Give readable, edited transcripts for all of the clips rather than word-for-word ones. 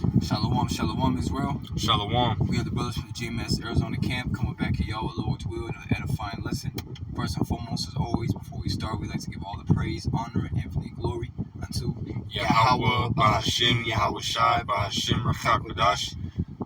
Shalom, shalom, Israel. Shalom. We are the brothers from the GMS Arizona camp, coming back at y'all with Lord's will and an edifying lesson. First and foremost, as always, before we start, we'd like to give all the praise, honor, and infinite glory unto Yahweh, Bahashim, Yahweh Shai, Bahashim, Rachak.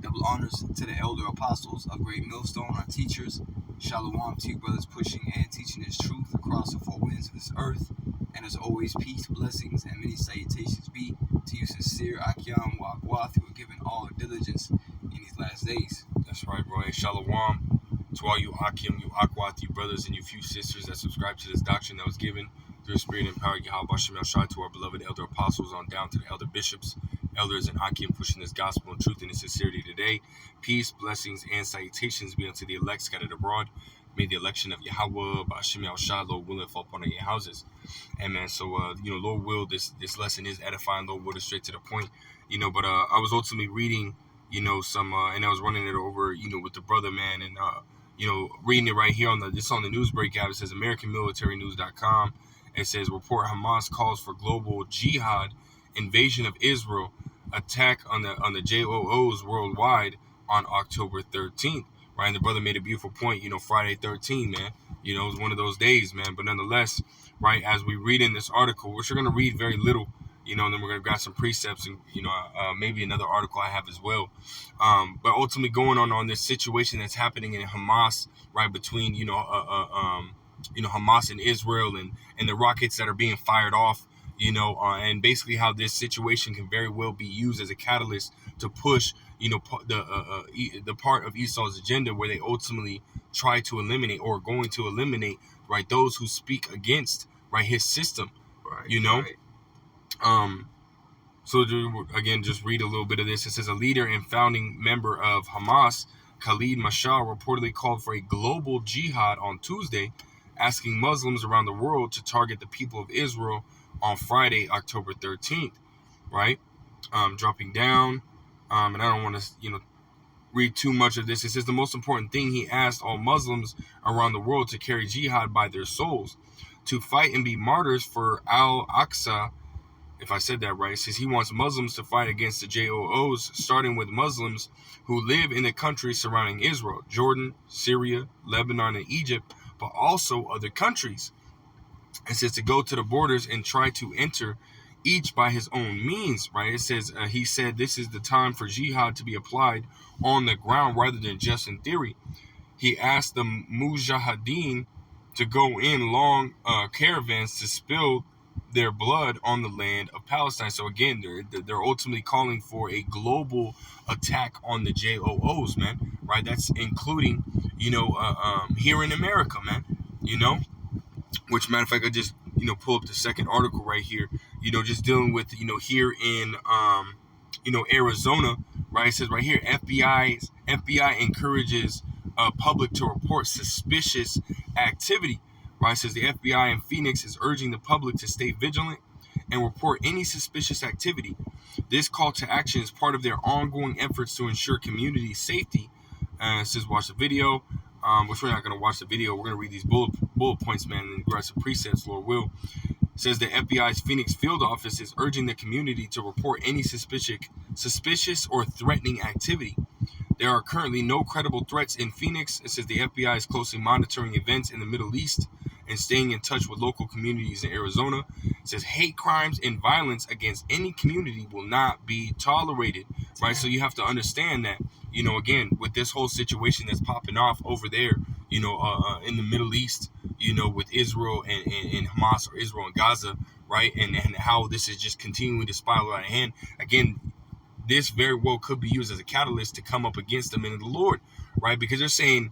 Double honors to the elder apostles of Great Millstone, our teachers. Shalom to you brothers pushing and teaching this truth across the four winds of this earth. And as always, peace, blessings, and many salutations be to you sincere Akyam Wakwath, who are given all diligence in these last days. That's right, bro. Hey, Shalom to all you Akim, you Akwath, you brothers, and you few sisters that subscribe to this doctrine that was given through the Spirit and power of Yahweh Bashem Shai, to our beloved elder apostles on down to the elder bishops, elders, and Akim pushing this gospel and truth and sincerity today. Peace, blessings, and salutations be unto the elect scattered abroad. May the election of Yahweh, Bashem Shai, Lord willing, fall upon your houses. Amen. So, Lord will, this lesson is edifying. Lord will, is straight to the point. But I was ultimately reading, some, and I was running it over, with the brother, man, and, reading it right here on the Newsbreak app. It says AmericanMilitaryNews.com. It says, report Hamas calls for global jihad, invasion of Israel, attack on the JOOs worldwide on October 13th. Right, and the brother made a beautiful point, Friday 13, man. It was one of those days, man. But nonetheless, right, as we read in this article, which we're going to read very little, and then we're going to grab some precepts and, maybe another article I have as well. But ultimately going on this situation that's happening in Hamas, right, between, Hamas and Israel and the rockets that are being fired off, and basically how this situation can very well be used as a catalyst to push, the part of Esau's agenda where they ultimately try to eliminate or going to eliminate, right, those who speak against, right, his system, right. So again, just read a little bit of this. It says a leader and founding member of Hamas, Khalid Mashal, reportedly called for a global jihad on Tuesday, asking Muslims around the world to target the people of Israel on Friday, October 13th, right? Dropping down, and I don't want to, read too much of this. It says the most important thing he asked all Muslims around the world to carry jihad by their souls, to fight and be martyrs for Al-Aqsa. If I said that right, it says he wants Muslims to fight against the JOOs, starting with Muslims who live in the countries surrounding Israel, Jordan, Syria, Lebanon, and Egypt, but also other countries. It says to go to the borders and try to enter each by his own means, right? It says, he said this is the time for jihad to be applied on the ground rather than just in theory. He asked the mujahideen to go in long caravans to spill their blood on the land of Palestine. So again, they're ultimately calling for a global attack on the JOOs, man, right? That's including, here in America, man, which, matter of fact, I just, pull up the second article right here, just dealing with, here in, Arizona, right? It says right here, FBI encourages public to report suspicious activity, right? It says the FBI in Phoenix is urging the public to stay vigilant and report any suspicious activity. This call to action is part of their ongoing efforts to ensure community safety. It says watch the video. Which we're not going to watch the video. We're going to read these bullet points, man, and grab some precepts, Lord will. It says the FBI's Phoenix field office is urging the community to report any suspicious or threatening activity. There are currently no credible threats in Phoenix. It says the FBI is closely monitoring events in the Middle East and staying in touch with local communities in Arizona. It says hate crimes and violence against any community will not be tolerated, right? So you have to understand that, again, with this whole situation that's popping off over there, in the Middle East, with Israel and Hamas, or Israel and Gaza, right? And how this is just continuing to spiral out of hand. Again, this very well could be used as a catalyst to come up against the men of the Lord, right? Because they're saying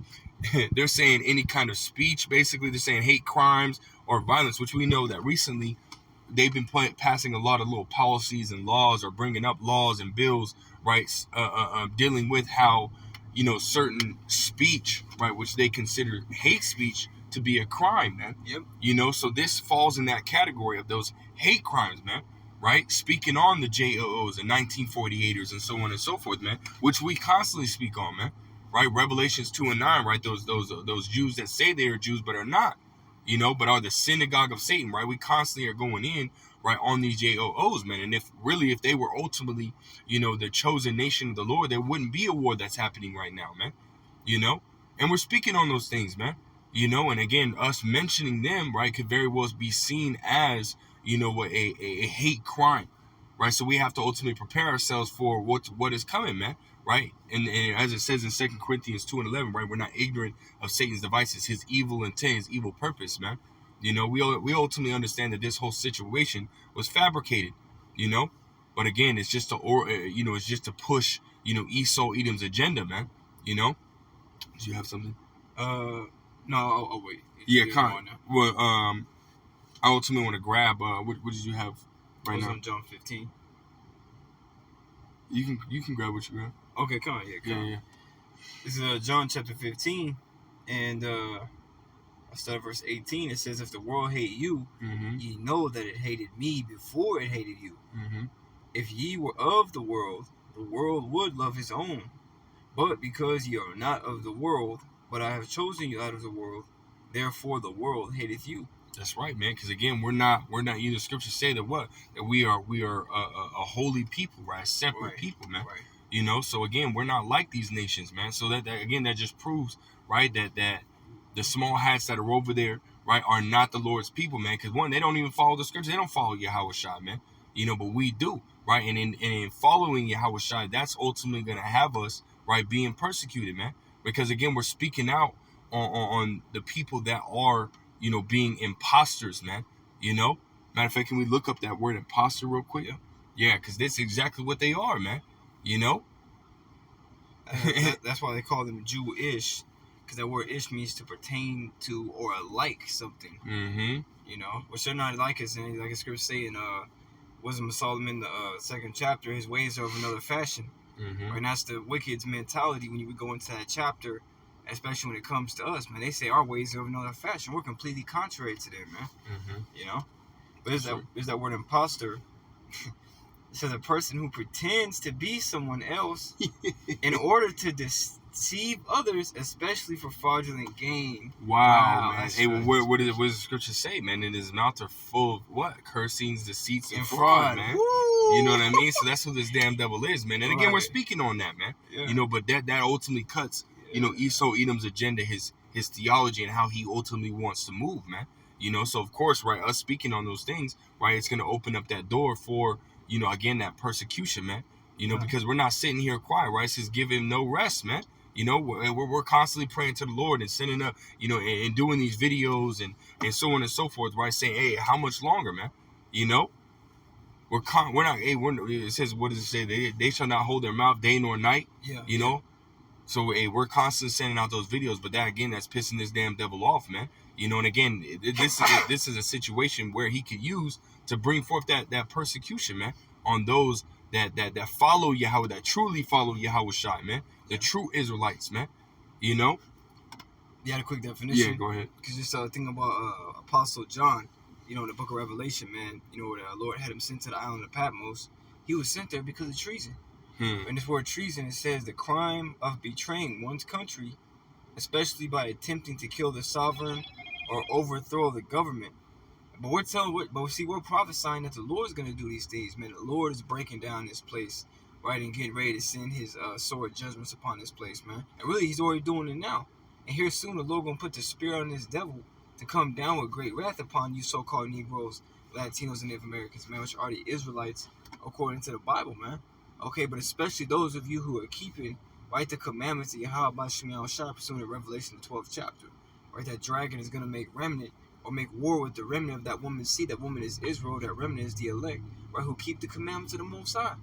any kind of speech, basically they're saying hate crimes or violence, which we know that recently they've been passing a lot of little policies and laws, or bringing up laws and bills, right, dealing with how, certain speech, right, which they consider hate speech to be a crime, man. Yep. So this falls in that category of those hate crimes, man, right? Speaking on the JOOs and 1948ers and so on and so forth, man, which we constantly speak on, man, right? Revelations 2:9, right? Those Jews that say they are Jews but are not, but are the synagogue of Satan, right? We constantly are going in, right, on these JOOs, man. And if they were ultimately, the chosen nation of the Lord, there wouldn't be a war that's happening right now, man. And we're speaking on those things, man. And again, us mentioning them, right, could very well be seen as, a hate crime, right? So we have to ultimately prepare ourselves for what is coming, man, right? And as it says in 2 Corinthians 2:11, right, we're not ignorant of Satan's devices, his evil intent, his evil purpose, man. We ultimately understand that this whole situation was fabricated, but again, it's just to push, Esau Edom's agenda, man. Do you have something? No. Oh wait. Yeah, kind. Well, I ultimately want to grab. What did you have right now? On John 15. You can grab what you grab. Okay, come on. Yeah. This is John chapter 15, and I start verse 18. It says, "If the world hate you, ye know that it hated me before it hated you. If ye were of the world would love his own. But because ye are not of the world, but I have chosen you out of the world, therefore the world hateth you." That's right, man. Because again, we're not. Either scriptures say that we are a holy people, right? A separate people, man. Right. So again, we're not like these nations, man. So that just proves, right, that the small hats that are over there, right, are not the Lord's people, man. Because one, they don't even follow the scriptures. They don't follow Yahweh Shai, man. But we do, right? And in following Yahweh Shai, that's ultimately going to have us, right, being persecuted, man. Because again, we're speaking out on the people that are, being imposters, man. Matter of fact, can we look up that word imposter real quick? Yeah, because that's exactly what they are, man. That's why they call them Jewish, because that word "ish" means to pertain to or like something. Which they're not like us. And like the scriptures say in Wisdom of Solomon, the 2nd chapter, his ways are of another fashion. And that's the wicked's mentality when you would go into that chapter, especially when it comes to us, man. They say our ways are of another fashion. We're completely contrary to them, man. But there's that word imposter. It says a person who pretends to be someone else in order to deceive others, especially for fraudulent gain. Wow, man. Hey, what does the scripture say, man? In his mouth are full of what? Cursings, deceits, and fraud, man. Woo! You know what I mean? So that's who this damn devil is, man. And again, we're speaking on that, man. Yeah. But that ultimately cuts, Esau Edom's agenda, his theology, and how he ultimately wants to move, man. So of course, right, us speaking on those things, right, it's going to open up that door for, again, that persecution, man. Because we're not sitting here quiet, right? It says give him no rest, man. We're constantly praying to the Lord and sending up, and doing these videos and so on and so forth, right? Saying, hey, how much longer, man? We're not. Hey, it says, what does it say? They shall not hold their mouth day nor night. Yeah. So, hey, we're constantly sending out those videos, but that again, that's pissing this damn devil off, man. And again, this is a situation where he could use to bring forth that persecution, man, on those that follow Yahweh, that truly follow Yahweh Shai, man. The true Israelites, man. You had a quick definition. Yeah, go ahead. Because just thinking about Apostle John, in the book of Revelation, man, where the Lord had him sent to the island of Patmos, he was sent there because of treason. And this word treason, it says the crime of betraying one's country, especially by attempting to kill the sovereign or overthrow the government. But we're prophesying that the Lord's going to do these things, man. The Lord is breaking down this place, right, and getting ready to send his sword judgments upon this place, man. And really, he's already doing it now. And here soon, the Lord going to put the spirit on this devil to come down with great wrath upon you so-called Negroes, Latinos, and Native Americans, man, which are the Israelites according to the Bible, man. Okay, but especially those of you who are keeping, right, the commandments of Yahweh Shem Shai, pursuant to Revelation, the 12th chapter. Right, that dragon is going to make remnant or make war with the remnant of that woman's seed. That woman is Israel. That remnant is the elect, right, who keep the commandments of the Most High.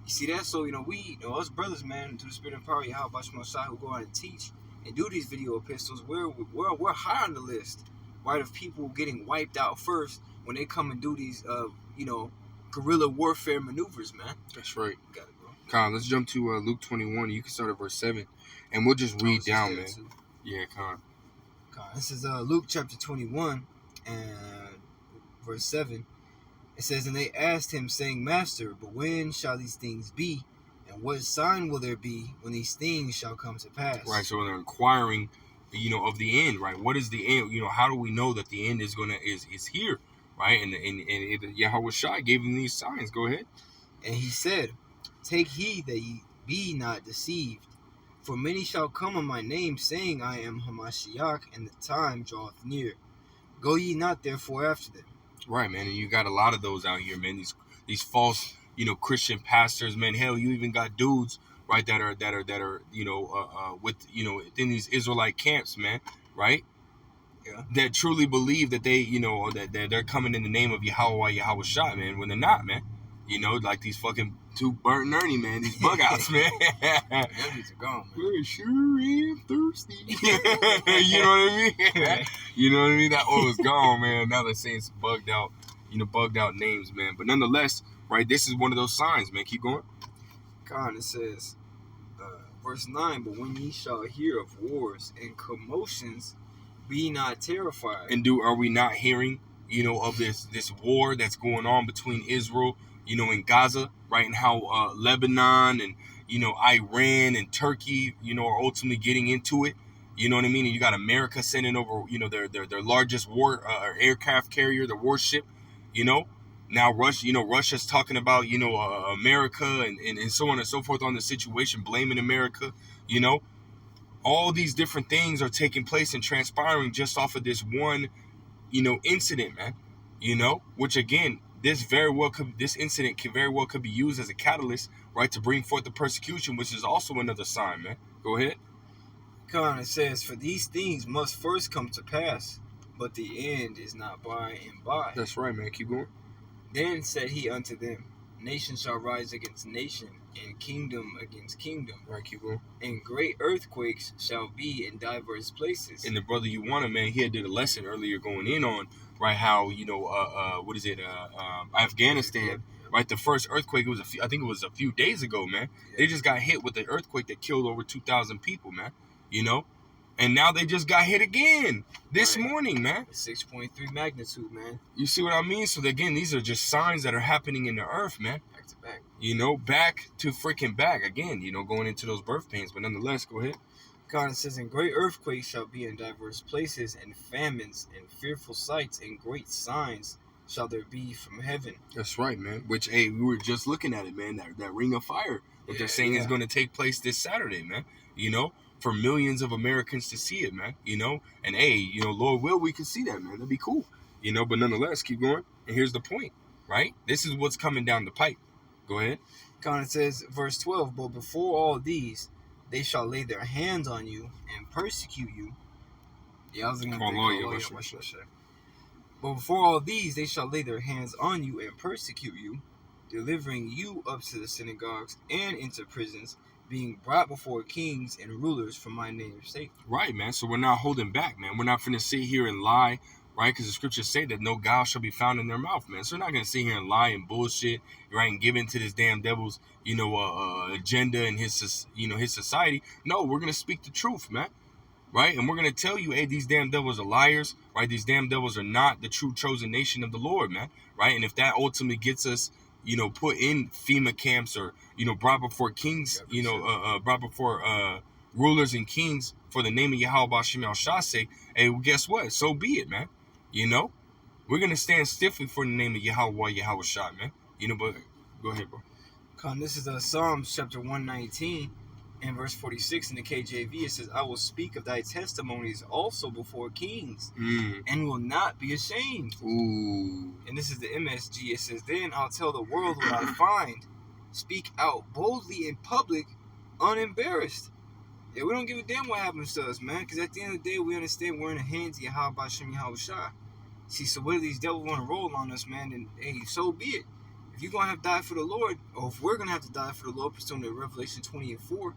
You see that? So, we, us brothers, man, through the spirit and power of Yahweh Shem Shai, who go out and teach and do these video epistles, we're high on the list, right, of people getting wiped out first when they come and do these, guerrilla warfare maneuvers, man. That's right. You got it, bro. Kyle, let's jump to Luke 21. You can start at verse 7, and we'll just read down, man. Too. Yeah, Kyle. This is Luke chapter 21 and verse 7. It says, "And they asked him, saying, Master, but when shall these things be? And what sign will there be when these things shall come to pass?" Right, so they're inquiring, of the end, right? What is the end? How do we know that the end is here? right? And Yahweh Shai gave them these signs. Go ahead. And he said, Take heed that ye be not deceived, for many shall come in my name, saying, I am Hamashiach, and the time draweth near. Go ye not therefore after them. Right, man. And you got a lot of those out here, man. These false, Christian pastors, man. Hell, you even got dudes, right, that are with within these Israelite camps, man, right? Yeah. That truly believe that they, or that they're coming in the name of Yahweh Shai, man, when they're not, man. Like these fucking two Bert and Ernie, man, these bug outs, man. Them dudes are gone, man. I sure am thirsty. You know what I mean? You know what I mean? That oil's gone, man. Now they're saying some bugged out names, man. But nonetheless, right, this is one of those signs, man. Keep going. God, it says, verse 9, But when ye shall hear of wars and commotions, be not terrified. And are we not hearing, of this war that's going on between Israel, and Gaza, right? And how Lebanon and, Iran and Turkey, are ultimately getting into it. You know what I mean? And you got America sending over, their largest war aircraft carrier, the warship, Now Russia's talking about, America and so on and so forth on the situation, blaming America, All these different things are taking place and transpiring just off of this one, incident, man. Which again, this incident could be used as a catalyst, right, to bring forth the persecution, which is also another sign, man. Go ahead. God, it says, For these things must first come to pass, but the end is not by and by. That's right, man. Keep going. Then said he unto them, Nation shall rise against nation, and kingdom against kingdom. Right, keep going. And great earthquakes shall be in diverse places. And the brother you wanted, man, he had did a lesson earlier going in on, right, how, Afghanistan, right, the first earthquake, I think it was a few days ago, man. Yeah. They just got hit with an earthquake that killed over 2,000 people, man, And now they just got hit again this morning, man. 6.3 magnitude, man. You see what I mean? So again, these are just signs that are happening in the earth, man. Back to back. Back to freaking back again, going into those birth pains. But nonetheless, go ahead. God says, And great earthquakes shall be in diverse places, and famines, and fearful sights, and great signs shall there be from heaven. That's right, man. Which, hey, we were just looking at it, man. That ring of fire that they're saying is going to take place this Saturday, man. For millions of Americans to see it, man. And hey, Lord will, we can see that, man. That'd be cool. But nonetheless, keep going. And here's the point, right? This is what's coming down the pipe. Go ahead. God says, verse 12, But before all these, they shall lay their hands on you and persecute you. Yeah, I was going to But before all these, they shall lay their hands on you and persecute you, delivering you up to the synagogues and into prisons, being brought before kings and rulers for my name's sake. Right, man. So we're not holding back, man. We're not finna sit here and lie, right? Because the scriptures say that no guile shall be found in their mouth, man. So we're not gonna sit here and lie and bullshit, right? And give in to this damn devil's, agenda and his society. No, we're gonna speak the truth, man. Right? And we're going to tell you, hey, these damn devils are liars, right? These damn devils are not the true chosen nation of the Lord, man. Right? And if that ultimately gets us, put in FEMA camps or, brought before kings, brought before rulers and kings for the name of Yahweh Bashim al sake, hey, well, guess what? So be it, man. We're going to stand stiffly for the name of Yahweh Shai, man. But go ahead, bro. This is Psalms chapter 119. In verse 46 in the KJV, it says, I will speak of thy testimonies also before kings, and will not be ashamed. Ooh. And this is the MSG. It says, Then I'll tell the world what I find. Speak out boldly in public, unembarrassed. Yeah, we don't give a damn what happens to us, man, because at the end of the day, we understand we're in the hands of Yahweh Bashim Yahweh Shai. See, so whether these devils want to roll on us, man, then, hey, so be it. If you're going to have to die for the Lord, or if we're going to have to die for the Lord, pursuant to Revelation 20:4,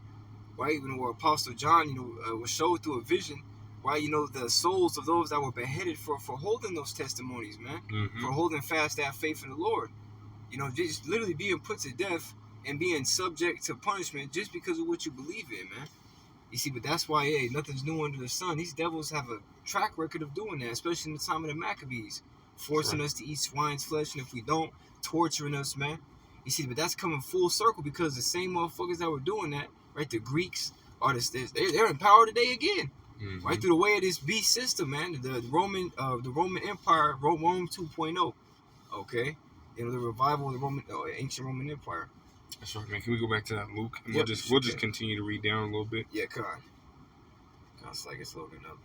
right, where Apostle John, was showed through a vision, right, the souls of those that were beheaded for holding those testimonies, man, for holding fast that faith in the Lord, just literally being put to death and being subject to punishment just because of what you believe in, man. You see, but that's why, hey, nothing's new under the sun. These devils have a track record of doing that, especially in the time of the Maccabees, forcing us to eat swine's flesh, and if we don't, torturing us, man. You see, but that's coming full circle because the same motherfuckers that were doing that, right, the Greeks, they're in power today again. right through the way of this beast system, man. The Roman Empire, Rome 2.0. Okay, the revival of the ancient Roman Empire. That's right, man. Can we go back to that Luke? And Yep, we'll just continue to read down a little bit. Yeah, it's like it's loading up.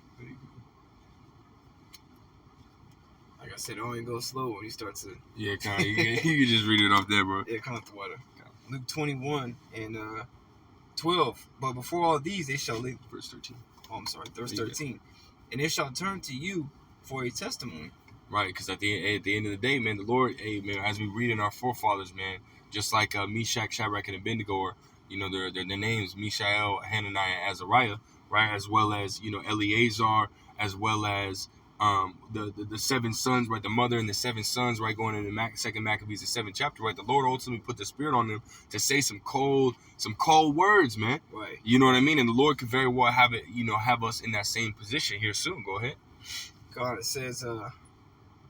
Like I said, it only goes slow when you start to. Yeah, kind of. You can just read it off there, bro. Yeah, come the water. Luke 21 and 12. But before all these, they shall live. Verse 13. Oh, I'm sorry, verse 13. And they shall turn to you for a testimony. Right, because at the end of the day, man, the Lord, man, as we read in our forefathers, man, just like Meshach, Shadrach, and Abednego, or, their names, Mishael, Hananiah, and Azariah, right, as well as, Eleazar, as well as the 7 sons, right, the mother and the 7 sons, right, going into Second Maccabees, the 7th chapter, right, the Lord ultimately put the Spirit on them to say some cold words, man. Right. You know what I mean? And the Lord could very well have it, have us in that same position here soon. Go ahead. God, it says,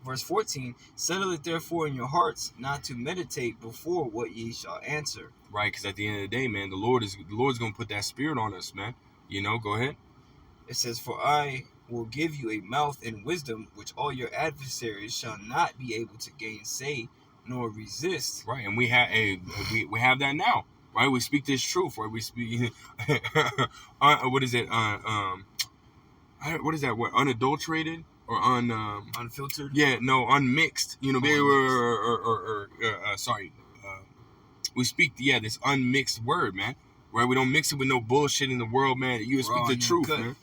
verse 14, settle it therefore in your hearts not to meditate before what ye shall answer. Right, because at the end of the day, man, the Lord's going to put that Spirit on us, man. Go ahead. It says, for I will give you a mouth and wisdom which all your adversaries shall not be able to gainsay nor resist. Right, and we have that now, right? We speak this truth, right? We speak what is it? What is that word? Unadulterated or unfiltered? Yeah, no, unmixed. We speak this unmixed word, man. Right? We don't mix it with no bullshit in the world, man. You speak the truth, man.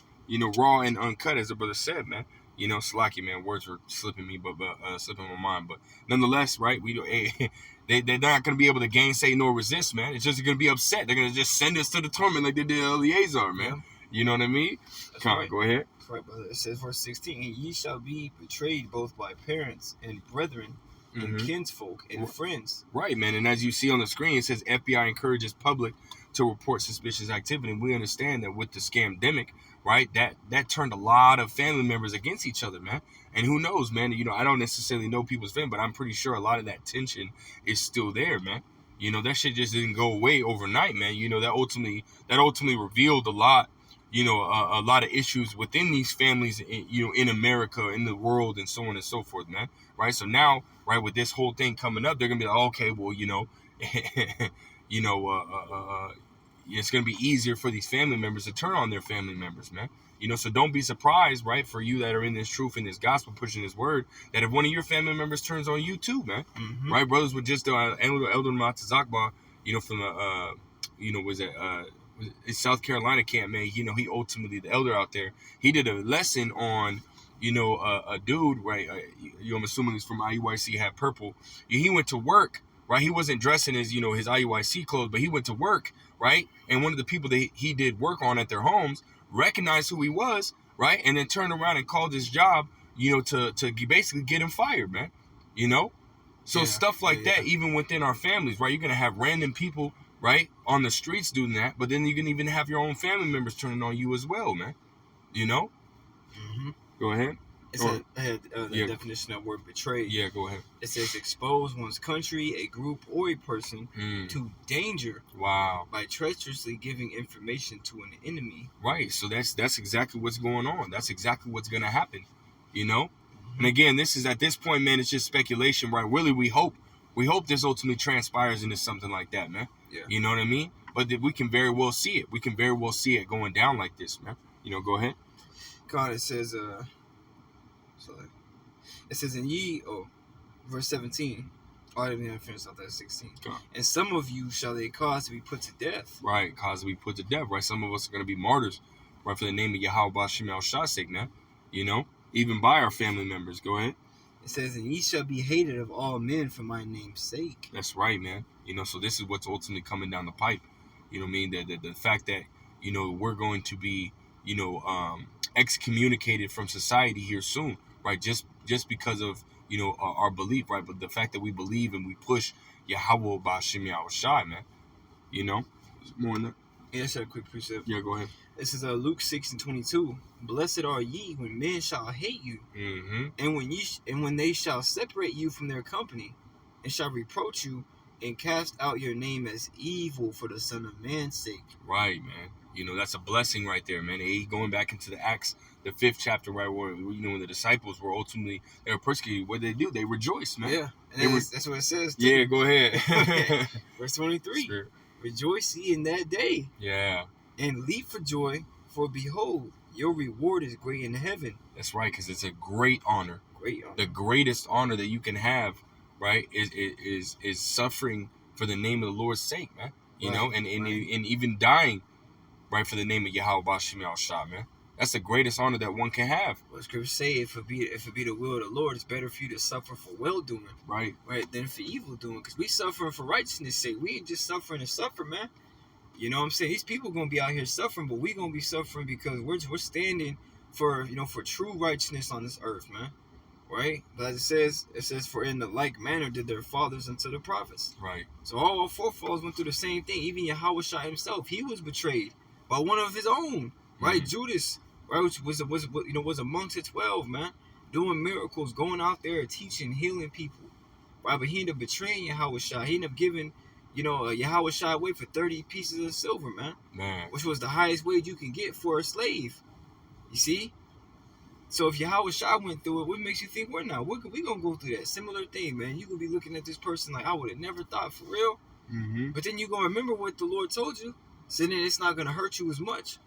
Raw and uncut, as the brother said, man. Slacky, man. Words were slipping me, slipping my mind. But nonetheless, right? They're not gonna be able to gainsay nor resist, man. It's just gonna be upset. They're gonna just send us to the torment like they did Eleazar, man. Yeah. You know what I mean? Right. Go ahead. That's right, brother. It says, verse 16, and ye shall be betrayed both by parents and brethren and kinsfolk and friends. Right, man. And as you see on the screen, it says FBI encourages public to report suspicious activity. And we understand that with the scamdemic, right, that turned a lot of family members against each other, man. And who knows, man, I don't necessarily know people's family, but I'm pretty sure a lot of that tension is still there, man. That shit just didn't go away overnight, man. That ultimately revealed a lot, a lot of issues within these families, in America, in the world, and so on and so forth, man. Right? So now, right, with this whole thing coming up, they're going to be like, okay, well, it's going to be easier for these family members to turn on their family members, man. So don't be surprised, right, for you that are in this truth and this gospel, pushing this word, that if one of your family members turns on you too, man, right? Brothers with just Elder Matazakba, from South Carolina camp, man, he ultimately, the elder out there, he did a lesson on, a dude, right, I'm assuming he's from IUIC, had purple. He went to work, right? He wasn't dressing his, his IUIC clothes, but he went to work, right? And one of the people that he did work on at their homes recognized who he was, right? And then turned around and called his job, to basically get him fired, man. So stuff like that, even within our families, right? You're going to have random people, right, on the streets doing that, but then you can even have your own family members turning on you as well, man. Go ahead. It said, the definition of word betrayed. Yeah, go ahead. It says expose one's country, a group, or a person to danger. Wow. By treacherously giving information to an enemy. Right. So that's exactly what's going on. That's exactly what's going to happen. And again, this is at this point, man, it's just speculation, right? Really, we hope this ultimately transpires into something like that, man. Yeah. You know what I mean? But we can very well see it. We can very well see it going down like this, man. Go ahead. God, it says, verse 17. Oh, I didn't even finish off that 16. And some of you shall they cause to be put to death. Right, cause to be put to death, right? Some of us are going to be martyrs, right, for the name of Yahweh B'Shem El sake, man. Even by our family members. Go ahead. It says, and ye shall be hated of all men for my name's sake. That's right, man. So this is what's ultimately coming down the pipe. You know what I mean? The fact that, we're going to be, excommunicated from society here soon, right? Just because of, our belief, right? But the fact that we believe and we push Yahweh B'Shem Yahushai, man. More on that. Yeah, that's a quick precept. Yeah, go ahead. This is Luke 6:22. Blessed are ye when men shall hate you, and when they shall separate you from their company, and shall reproach you, and cast out your name as evil for the Son of Man's sake. Right, man. You know, that's a blessing right there, man. Going back into the Acts, the 5th chapter, right, where, you know, when the disciples were ultimately, they were persecuted, what did they do? They rejoiced, man. Yeah, and that's what it says. Too. Yeah, go ahead. Verse 23. Sure. Rejoice ye in that day. Yeah. And leap for joy, for behold, your reward is great in heaven. That's right, because it's a great honor. Great honor. The greatest honor that you can have, right, is suffering for the name of the Lord's sake, man. You know, and even dying, right, for the name of Yahweh Bashim Yahshua, man. That's the greatest honor that one can have. Well, Scripture say if it be the will of the Lord, it's better for you to suffer for well doing, right, than for evil doing. Because we suffering for righteousness' sake. We ain't just suffering to suffer, man. You know what I'm saying? These people gonna be out here suffering, but we gonna be suffering because we're standing for, you know, for true righteousness on this earth, man. Right? But as it says, for in the like manner did their fathers unto the prophets. Right. So all our forefathers went through the same thing. Even Yahushua himself, he was betrayed by one of his own, right? Judas, right, which was amongst the 12, man, doing miracles, going out there teaching, healing people, right? But he ended up betraying Yahushua. He ended up giving, you know, Yahushua away for 30 pieces of silver, man, which was the highest wage you can get for a slave. You see? So if Yahushua went through it, what makes you think we're not? We're going to go through that similar thing, man. You could be looking at this person like, I would have never thought, for real. Mm-hmm. But then you're going to remember what the Lord told you. So then it's not going to hurt you as much.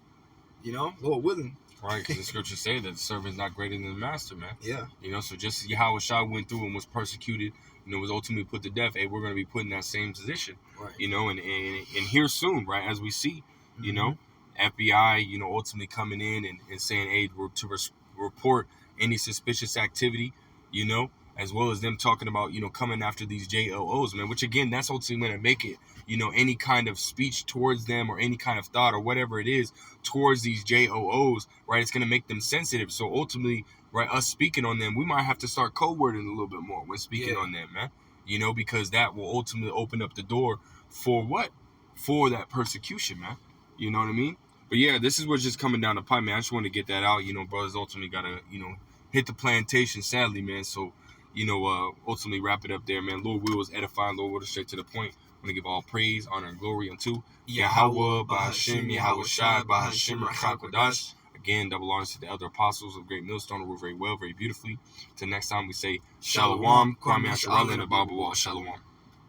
You know, Lord willing. Right, because the scriptures say that the servant is not greater than the master, man. Yeah. You know, so just as Yahushua went through and was persecuted, you know, was ultimately put to death, hey, we're going to be put in that same position. Right. You know, and here soon, right, as we see, you know, FBI, you know, ultimately coming in and saying, hey, we're to report any suspicious activity, you know, as well as them talking about, you know, coming after these JOOs, man, which again, that's ultimately going to make it, you know, any kind of speech towards them or any kind of thought or whatever it is towards these JOOs, right, it's going to make them sensitive. So ultimately, right, us speaking on them, we might have to start code wording a little bit more when speaking on them, man, you know, because that will ultimately open up the door for what? For that persecution, man. You know what I mean? But yeah, this is what's just coming down the pipe, man. I just want to get that out. You know, brothers ultimately got to, you know, hit the plantation, sadly, man. So, you know, ultimately wrap it up there, man. Lord will is edifying. Lord will is straight to the point. I'm going to give all praise, honor, and glory unto Yahweh, Bahashim, Yahweh Shai, Bahashim, Rachakodash. Again, double honors to the elder apostles of Great Millstone who were very well, very beautifully. Till next time, we say Shalom, Kwame Asherallah, and Abba Shalom.